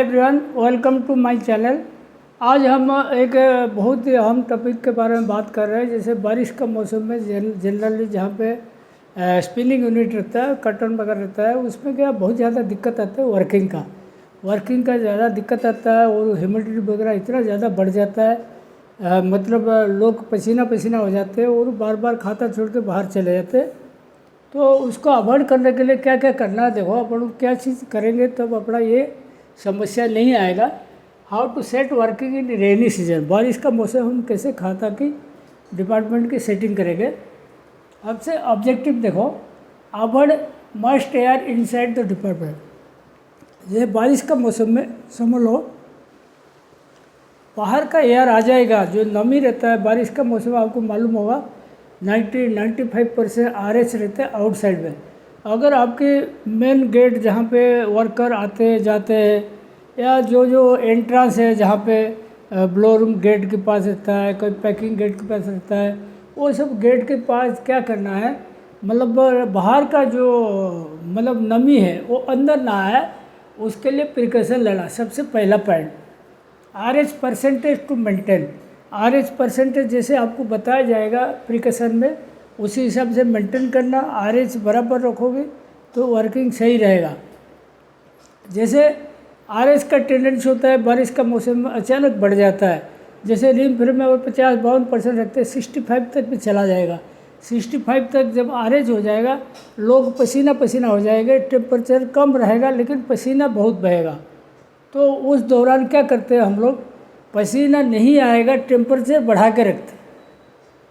Everyone, welcome to my channel. आज हम एक बहुत ही अहम टॉपिक के बारे में बात कर रहे हैं। जैसे बारिश का मौसम में जनरली जहाँ पे स्पिनिंग यूनिट रहता है, कर्टन वगैरह रहता है, उसमें क्या बहुत ज़्यादा दिक्कत आता है वर्किंग का ज़्यादा दिक्कत आता है और ह्यूमिडिटी वगैरह इतना ज़्यादा बढ़ जाता है, मतलब लोग पसीना पसीना हो जाते हैं और बार बार खाता छोड़ के बाहर चले जाते हैं। तो उसको अवॉइड करने के लिए क्या क्या करना है, देखो अपन क्या चीज़ करेंगे तब अपना ये समस्या नहीं आएगा। How to set working in rainy season, बारिश का मौसम हम कैसे खाता की डिपार्टमेंट की सेटिंग करेंगे। हमसे ऑब्जेक्टिव देखो, avoid must air inside the department. ये बारिश का मौसम में समझ लो बाहर का एयर आ जाएगा, जो नमी रहता है बारिश का मौसम आपको मालूम होगा 90-95% RH रहता है आउटसाइड में। अगर आपके मेन गेट जहाँ पे वर्कर आते जाते हैं या जो जो एंट्रेंस है जहाँ पे ब्लो रूम गेट के पास रहता है, कोई पैकिंग गेट के पास रहता है, वो सब गेट के पास क्या करना है, मतलब बाहर का जो मतलब नमी है वो अंदर ना आए, उसके लिए प्रिकॉशन लेना सबसे पहला point. RH percentage to maintain, RH percentage जैसे आपको बताया जाएगा प्रिकॉशन में, उसी हिसाब से मेंटेन करना। RH बराबर रखोगे तो वर्किंग सही रहेगा। जैसे RH का टेंडेंसी होता है बारिश का मौसम में अचानक बढ़ जाता है, जैसे रिम फिर में वो 50-52% रखते हैं, 65 तक भी चला जाएगा। 65 तक जब RH हो जाएगा, लोग पसीना पसीना हो जाएंगे, टेम्परेचर कम रहेगा लेकिन पसीना बहुत बहेगा। तो उस दौरान क्या करते हैं हम लोग, पसीना नहीं आएगा टेम्परेचर बढ़ा के रखते,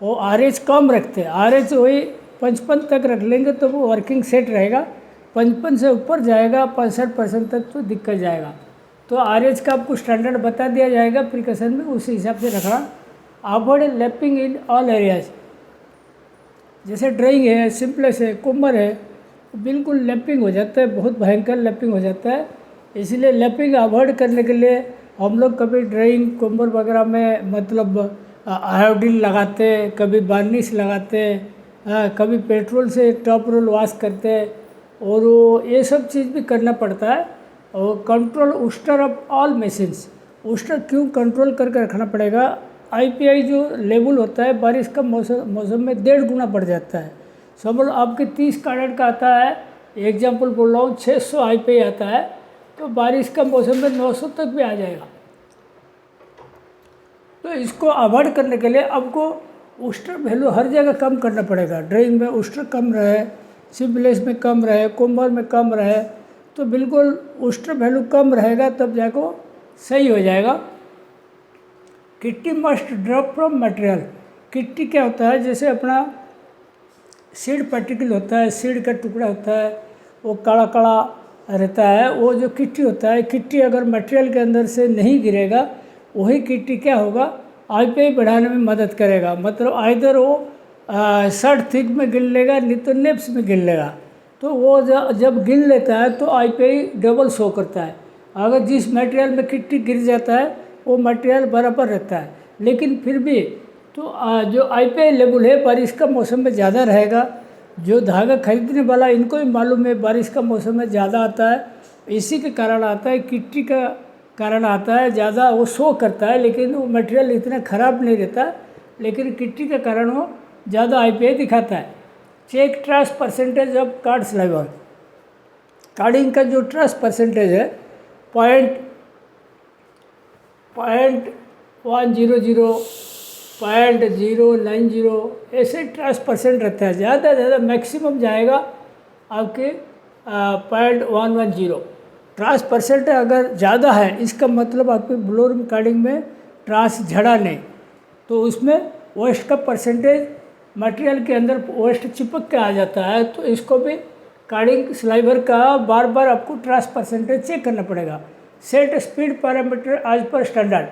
वो RH कम रखते हैं। RH वही 55 तक रख लेंगे तो वो वर्किंग सेट रहेगा। 55 से ऊपर जाएगा 65% तक तो दिक्कत जाएगा। तो RH का आपको स्टैंडर्ड बता दिया जाएगा प्रिकॉशन में, उसी हिसाब से रखना। अवॉइड लैपिंग इन ऑल एरियाज, जैसे ड्राइंग है, सिंपलेस है, कुम्बर है, बिल्कुल लैपिंग हो जाता है, बहुत भयंकर लैपिंग हो जाता है। इसलिए लैपिंग अवॉइड करने के लिए हम लोग कभी ड्राइंग कुम्बर वगैरह में मतलब आयोडीन लगाते, कभी वार्निश लगाते, कभी पेट्रोल से टॉप रोल वॉश करते, और वो ये सब चीज़ भी करना पड़ता है। और कंट्रोल उस्टर ऑफ ऑल मशीन्स, उस्टर क्यों कंट्रोल करके रखना पड़ेगा। IPI जो लेवल होता है बारिश का मौसम में 1.5 गुना बढ़ जाता है। समझ लो आपके 30 कैरेट का आता है, एग्जाम्पल बोल रहा हूँ, 600 IPI आता है, तो बारिश का मौसम में 900 तक भी आ जाएगा। तो इसको अवॉइड करने के लिए आपको उस्टर वैल्यू हर जगह कम करना पड़ेगा। ड्राइंग में उस्टर कम रहे, सिम्पलेस में कम रहे, कुम्बर में कम रहे, तो बिल्कुल उस्टर वैल्यू कम रहेगा तब जाको सही हो जाएगा। Kitty must drop from material, kitty क्या होता है, जैसे अपना सीड पार्टिकल होता है, सीड का टुकड़ा होता है, वो काला काला रहता है, वो जो किट्टी होता है, किट्टी अगर मटेरियल के अंदर से नहीं गिरेगा, वही किट्टी क्या होगा, IPI बढ़ाने में मदद करेगा। मतलब आइदर वो शर्ट थिक में गिन लेगा, नहीं तो नेप्स में गिन लेगा। तो वो जब गिन लेता है तो IPI डबल शो करता है। अगर जिस मटेरियल में किट्टी गिर जाता है वो मटेरियल बराबर रहता है, लेकिन फिर भी तो जो IPI लेवल है बारिश का मौसम में ज़्यादा रहेगा। जो धागा खरीदने वाला इनको भी मालूम है बारिश का मौसम में ज़्यादा आता है, इसी के कारण आता है, किट्टी का कारण आता है, ज़्यादा वो शो करता है, लेकिन वो मटेरियल इतना ख़राब नहीं रहता, लेकिन किट्टी के कारण वो ज़्यादा IPI दिखाता है। Check trash percentage of card sliver, carding का जो ट्रस्ट परसेंटेज है 0.100, 0.090, ऐसे ट्रस्ट परसेंट रहता है। ज़्यादा ज़्यादा मैक्सिमम जाएगा आपके 0.110 ट्रांस परसेंट। अगर ज़्यादा है इसका मतलब आपके ब्लो रूम कार्डिंग में ट्रांस झड़ा नहीं, तो उसमें वेस्ट का परसेंटेज मटेरियल के अंदर वेस्ट चिपक के आ जाता है। तो इसको भी कार्डिंग स्लाइवर का बार बार आपको ट्रांस परसेंटेज चेक करना पड़ेगा। Set speed parameter as per standard,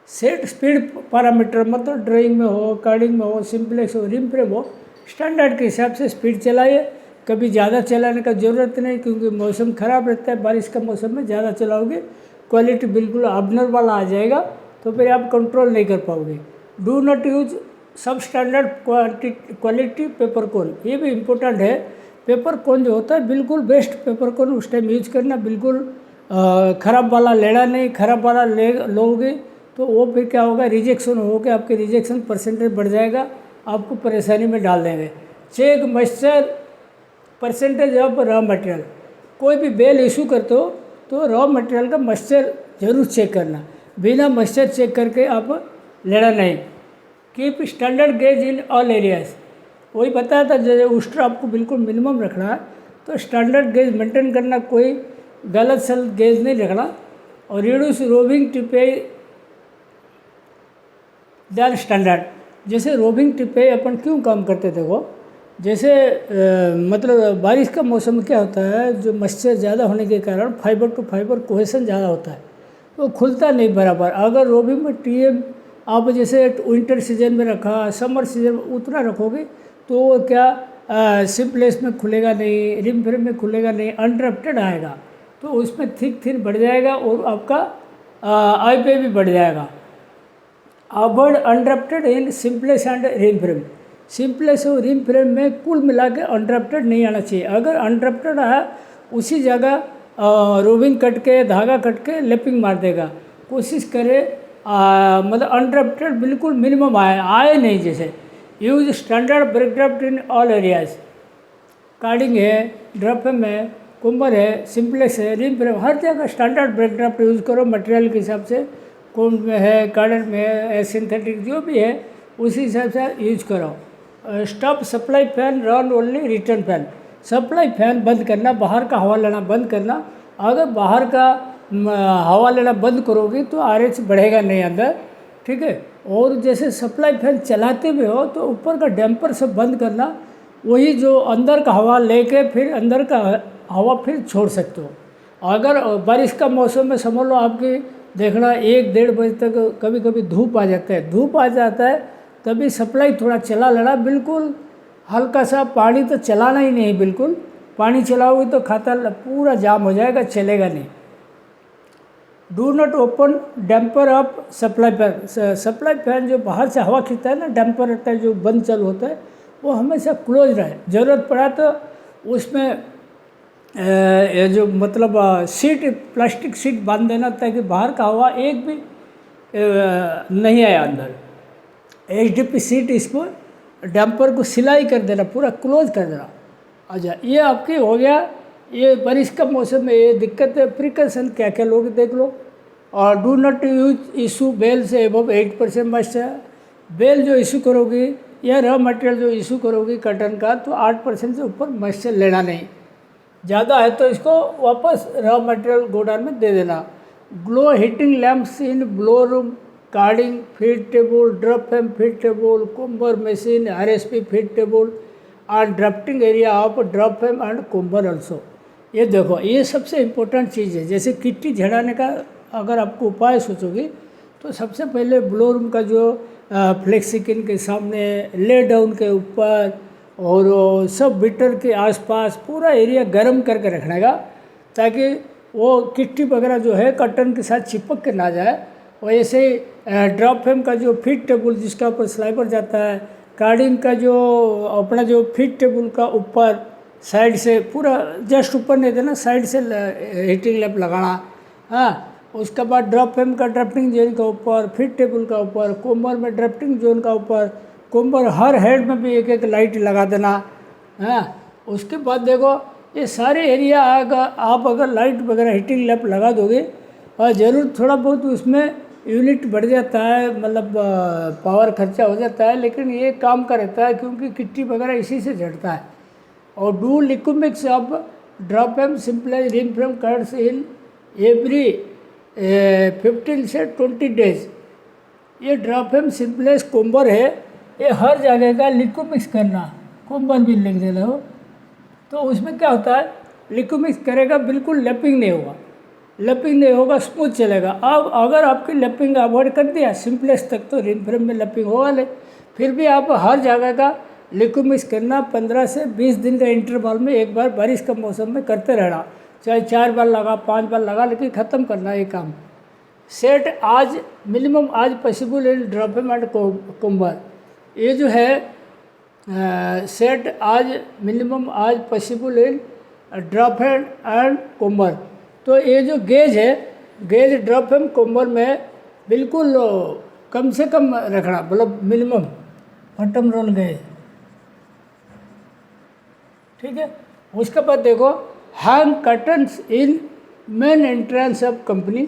set speed parameter मतलब ड्राइंग में हो, कार्डिंग में हो, सिंपलेक्स हो, रिम फ्रेम हो, स्टैंडर्ड के हिसाब से स्पीड चलाइए। कभी ज़्यादा चलाने का ज़रूरत नहीं, क्योंकि मौसम ख़राब रहता है, बारिश का मौसम में ज़्यादा चलाओगे क्वालिटी बिल्कुल अबनॉर्मल वाला आ जाएगा, तो फिर आप कंट्रोल नहीं कर पाओगे। डू नॉट यूज सब स्टैंडर्ड क्वालिटी पेपर कोन, ये भी इम्पोर्टेंट है। पेपर कोन जो होता है बिल्कुल बेस्ट पेपर कोन उस टाइम यूज करना, बिल्कुल ख़राब वाला लेना नहीं, ख़राब वाला लोगे तो वो फिर क्या होगा, रिजेक्शन होकर आपके रिजेक्शन परसेंटेज बढ़ जाएगा, आपको परेशानी में डाल देंगे। Check moisture percentage of raw material. कोई भी बेल इशू करते हो तो रॉ मटेरियल का मॉइस्चर जरूर चेक करना, बिना मॉइस्चर चेक करके आप लेना नहीं। Keep standard gauge in all areas. वही बताया था, जैसे उस्टर आपको बिल्कुल मिनिमम रखना है तो स्टैंडर्ड गेज मेंटेन करना, कोई गलत सल गेज नहीं रखना। और reduce roving TPI than standard. जैसे रोविंग टिपे अपन क्यों काम करते थे वो, जैसे मतलब बारिश का मौसम में क्या होता है, जो मॉइस्चर ज़्यादा होने के कारण फाइबर टू फाइबर कोहेशन ज़्यादा होता है, वो खुलता नहीं बराबर। अगर रोविंग में टीएम आप जैसे विंटर सीजन में रखा, समर सीजन में उतना रखोगे तो वो क्या सिम्प्लेस में खुलेगा नहीं, रिम फ्रेम में खुलेगा नहीं, अनड्रफ्टेड आएगा, तो उसमें थिक थिन बढ़ जाएगा और आपका आई पे भी बढ़ जाएगा। Avoid undrafted in simplex and rim frame. Simplex और रिम फ्रेम में कुल मिला के अनड्रफ्टेड नहीं आना चाहिए। अगर अनड्रफ्टेड आया उसी जगह रोविंग कट के, धागा कट के लेपिंग मार देगा। कोशिश करे मतलब अनड्रफ्टेड बिल्कुल मिनिमम आए नहीं। जैसे use standard break draft in all areas. Carding है, ड्रॉपम है, कुम्बर है, सिम्प्लेक्स है, रिम फ्रेम, हर जगह स्टैंडर्ड ब्रेक ड्राफ्ट यूज़ करो मटेरियल के हिसाब से। कोम में है, कार्डन में है, सिंथेटिक जो भी है उसी हिसाब से यूज करो। Stop supply fan, run only return fan. Supply fan बंद करना, बाहर का हवा लेना बंद करना। अगर बाहर का हवा लेना बंद करोगे तो आरएच बढ़ेगा नहीं अंदर, ठीक है। और जैसे सप्लाई फैन चलाते हुए हो तो ऊपर का डैम्पर सब बंद करना, वही जो अंदर का हवा लेके फिर अंदर का हवा फिर छोड़ सकते हो। अगर बारिश का मौसम में समझ लो आपकी देखना 1-1.5 बजे तक कभी कभी धूप आ जाता है, धूप आ जाता है तभी सप्लाई थोड़ा चला लेना, बिल्कुल हल्का सा पानी तो चलाना ही नहीं, बिल्कुल पानी चलाओगे तो खाता पूरा जाम हो जाएगा, चलेगा नहीं। Do not open damper of supply fan. Supply fan जो बाहर से हवा खींचता है ना, डैम्पर रहता है जो बंद चालू होता है, वो हमेशा क्लोज रहे। ज़रूरत पड़ा तो उसमें ये जो मतलब सीट, प्लास्टिक सीट बांध देना ताकि बाहर का हवा एक भी नहीं आया अंदर। HDP सीट, इसको डैम्पर को सिलाई कर देना, पूरा क्लोज कर देना। अच्छा, ये आपके हो गया। ये बारिश का मौसम में ये दिक्कत है। प्रिकॉशन क्या क्या लोग देख लो। और do not use issue bale से एबव 8% मॉइस्चर। बेल जो इशू करोगी या रॉ मटेरियल जो इशू करोगी कटन का, तो 8% से ऊपर मॉइस्चर लेना नहीं। ज़्यादा है तो इसको वापस रॉ मटेरियल गोडाउन में दे देना। Glow heating lamps in blow room, carding feed table, draw frame feed table, comber machine, RSP feed table and drafting area of draw frame and comber also. ये देखो, ये सबसे इम्पोर्टेंट चीज़ है। जैसे kitty झड़ाने का अगर आपको उपाय सोचोगे तो सबसे पहले ब्लो रूम का जो फ्लेक्सिकिन के सामने, ले डाउन के ऊपर और सब बिटर के आसपास पूरा एरिया गर्म करके रखने का, ताकि वो किट्टी वगैरह जो है कटन के साथ चिपक के ना जाए। और ऐसे ड्रॉप फैम का जो फीड टेबल जिसका ऊपर स्लाइबर जाता है, कार्डिंग का जो अपना जो फीड टेबल का ऊपर साइड से पूरा जस्ट ऊपर नहीं देना, साइड से हीटिंग लैंप लगाना। हाँ, उसके बाद ड्रॉप फैम का ड्राफ्टिंग जोन का ऊपर, फीड टेबल का ऊपर, कोम्बर में ड्राफ्टिंग जोन का ऊपर, कोम्बर हर हेड में भी एक एक लाइट लगा देना। हाँ, उसके बाद देखो ये सारे एरिया आप अगर लाइट वगैरह हीटिंग लैंप लगा दोगे, और ज़रूर थोड़ा बहुत उसमें यूनिट बढ़ जाता है, मतलब पावर खर्चा हो जाता है, लेकिन ये काम का रहता है क्योंकि किट्टी वगैरह इसी से झड़ता है। और do liquid mix of draw frame simplex ring frame cuts in every 15 से 20 डेज। ये ड्रॉप फैम सिंपलेस कोम्बर है, ये हर जगह का लिक्विड मिक्स करना, कोम्बर भी लिख देना हो तो उसमें क्या होता है, लिक्विड मिक्स करेगा बिल्कुल लैपिंग नहीं होगा, लैपिंग नहीं होगा, स्मूथ चलेगा। अब अगर आपकी लैपिंग अवॉइड कर दिया सिंपलेस तक तो रिम फ्रेम में लैपिंग होगा नहीं। फिर भी आप हर जगह का लिक्विड मिक्स करना 15 से 20 दिन का इंटरवल में एक बार बारिश का मौसम में करते रहना, चाहे 4 बार लगा 5 बार लगा, लेकिन ख़त्म करना ये काम। Set as minimum as possible in draw frame and comber. ये जो है set as minimum as possible in draw frame and comber. तो ये जो गेज है, गेज ड्रॉप एम कॉम्बर में बिल्कुल कम से कम रखना, मतलब मिनिमम बॉटम रोल गेज, ठीक है। उसके बाद देखो hang curtains in main entrance of company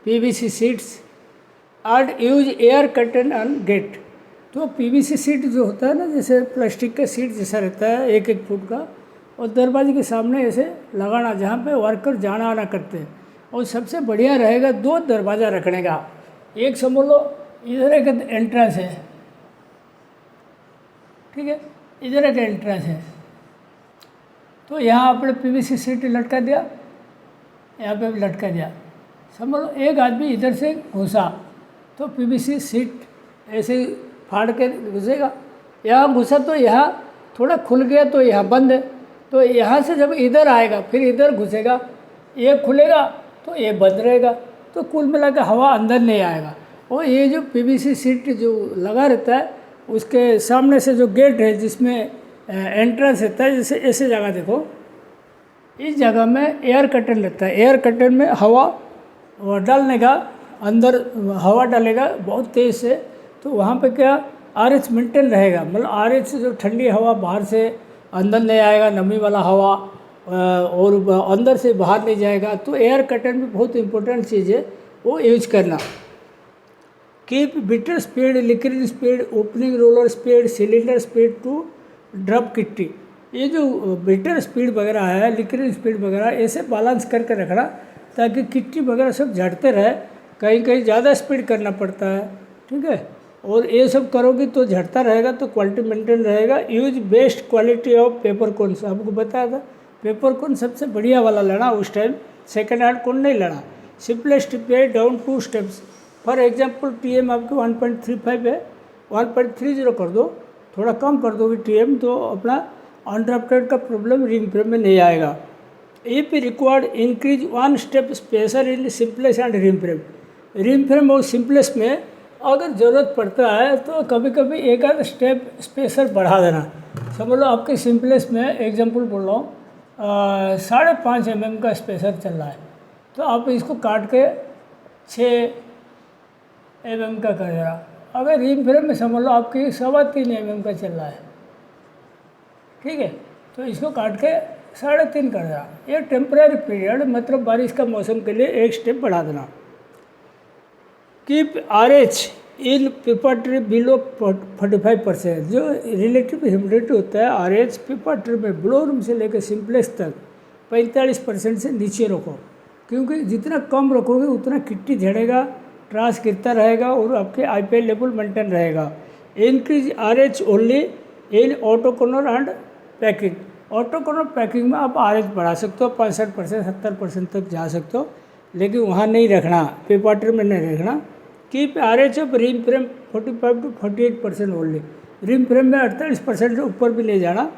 PVC sheets and use air curtain on gate. तो पीवीसी सीट जो होता है ना, जैसे प्लास्टिक का सीट जैसा रहता है 1-1 फुट का, और दरवाजे के सामने ऐसे लगाना जहाँ पे वर्कर जाना आना करते हैं। और सबसे बढ़िया रहेगा 2 दरवाज़ा रखने का। एक समझ लो इधर एक एंट्रेंस है, ठीक है, इधर एक एंट्रेंस है, तो यहाँ आपने पीवीसी सीट लटका दिया, यहाँ पे भी लटका दिया। समझ लो एक आदमी इधर से घुसा तो पीवीसी सीट ऐसे फाड़ के घुसेगा, यहाँ घुसा तो यहाँ थोड़ा खुल गया तो यहाँ बंद है, तो यहाँ से जब इधर आएगा फिर इधर घुसेगा, ये खुलेगा तो ये बंद रहेगा, तो कुल मिला के हवा अंदर नहीं आएगा। और ये जो पीवीसी सीट जो लगा रहता है उसके सामने से जो गेट है जिसमें एंट्रेंस रहता है, जैसे ऐसे जगह देखो, इस जगह में एयर कर्टन रहता है। एयर कर्टन में हवा डालने का, अंदर हवा डालेगा बहुत तेज़ से, तो वहाँ पे क्या RH मेंटेन रहेगा, मतलब RH से जो ठंडी हवा बाहर से अंदर नहीं आएगा, नमी वाला हवा, और अंदर से बाहर नहीं जाएगा। तो एयर कर्टन भी बहुत इंपॉर्टेंट चीज़ है, वो यूज करना। Keep beater speed, liquid speed, opening roller speed, cylinder speed to drop kitty. ये जो बिटर स्पीड वगैरह है, लिक्विड स्पीड वगैरह, ऐसे बैलेंस करके रखना ताकि किट्टी वगैरह सब झड़ते रहे। कहीं कहीं ज़्यादा स्पीड करना पड़ता है, ठीक है, और ये सब करोगे तो झड़ता रहेगा, तो क्वालिटी मेंटेन रहेगा। Use best quality of paper cones, आपको बताया था पेपर कोन सबसे बढ़िया वाला लेना उस टाइम, सेकेंड हैंड कोन नहीं लेना। Simplest tip down 2 steps, for example TM आपके 1.35 है, 1.30 कर दो, थोड़ा कम कर दोगे TM तो अपना अनड्राफ्टेड का प्रॉब्लम रिम फ्रेम में नहीं आएगा। If required increase 1 step spacer in simplex and rim frame और सिंपलेस में अगर ज़रूरत पड़ता है तो कभी कभी एक आध स्टेप स्पेसर बढ़ा देना। समझ लो आपके सिंपलेस में एग्जांपल बोल रहा हूँ, 5.5 mm का स्पेसर चल रहा है, तो आप इसको काट के 6 mm का कर देना। अगर रिम फ्रेम में समझ लो आपकी 3.25 mm का चल रहा है, ठीक है, तो इसको काट के 3.5 कर देना। ये टेम्परेरी पीरियड, मतलब बारिश का मौसम के लिए एक स्टेप बढ़ा देना। कीप RH इन पेपर ट्री बिलो 45%, जो रिलेटिव ह्यूमिडिटी होता है RH पेपर ट्री में ब्लो रूम से लेकर सिंपलेस तक 45% से नीचे रखो, क्योंकि जितना कम रखोगे उतना किट्टी झड़ेगा, ट्रांस गिरता रहेगा और आपके IPL लेवल मेंटेन रहेगा। Increase RH only in auto corner and packing. Auto corner packing में आप RH बढ़ा सकते हो, 65% 70% तक जा सकते हो, लेकिन वहाँ नहीं रखना, पेपर ट्री में नहीं रखना। Keep RH of ring frame 45 to 48% only, ring frame में 48% से ऊपर भी नहीं जाना।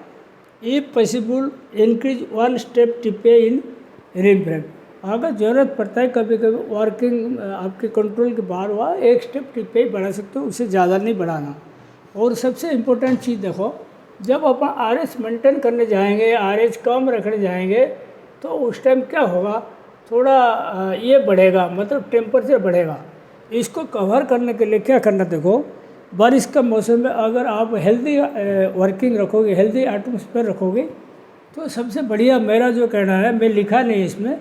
If possible increase 1 step TPI in ring frame, अगर ज़रूरत पड़ता है कभी कभी वर्किंग आपके कंट्रोल के बाहर हुआ, 1 स्टेप टिपे ही बढ़ा सकते हो, उससे ज़्यादा नहीं बढ़ाना। और सबसे इम्पोर्टेंट चीज़ देखो, जब अपन RH मेंटेन करने जाएंगे, RH कम रखने जाएंगे, तो उस टाइम क्या होगा, थोड़ा ये बढ़ेगा, मतलब टेम्परेचर बढ़ेगा। इसको कवर करने के लिए क्या करना, देखो बारिश का मौसम में अगर आप हेल्दी वर्किंग रखोगे, हेल्दी एटमॉस्फेयर रखोगे, तो सबसे बढ़िया मेरा जो कहना है, मैं लिखा नहीं इसमें,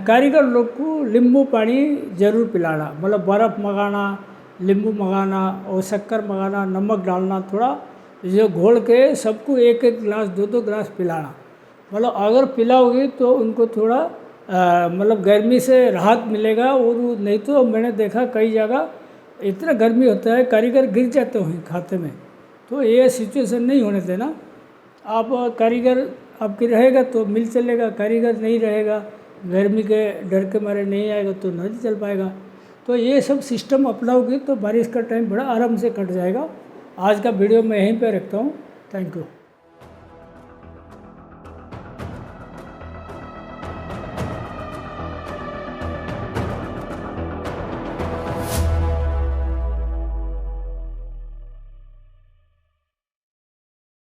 कारीगर लोग को नींबू पानी ज़रूर पिलाना, मतलब बर्फ़ मंगाना, नींबू मंगाना और शक्कर मंगाना, नमक डालना, थोड़ा जो घोल के सबको 1-1 गिलास 2-2 गिलास पिलाना। मतलब अगर पिलाओगे तो उनको थोड़ा मतलब गर्मी से राहत मिलेगा। और नहीं तो मैंने देखा कई जगह इतना गर्मी होता है कारीगर गिर जाते हैं खाते में, तो ये सिचुएशन नहीं होने देना। आप कारीगर आपकी रहेगा तो मिल चलेगा, कारीगर नहीं रहेगा, गर्मी के डर के मारे नहीं आएगा तो नहीं चल पाएगा। तो ये सब सिस्टम अपनाओगे तो बारिश का टाइम बड़ा आराम से कट जाएगा। आज का वीडियो मैं यहीं पे रखता हूँ। Thank you.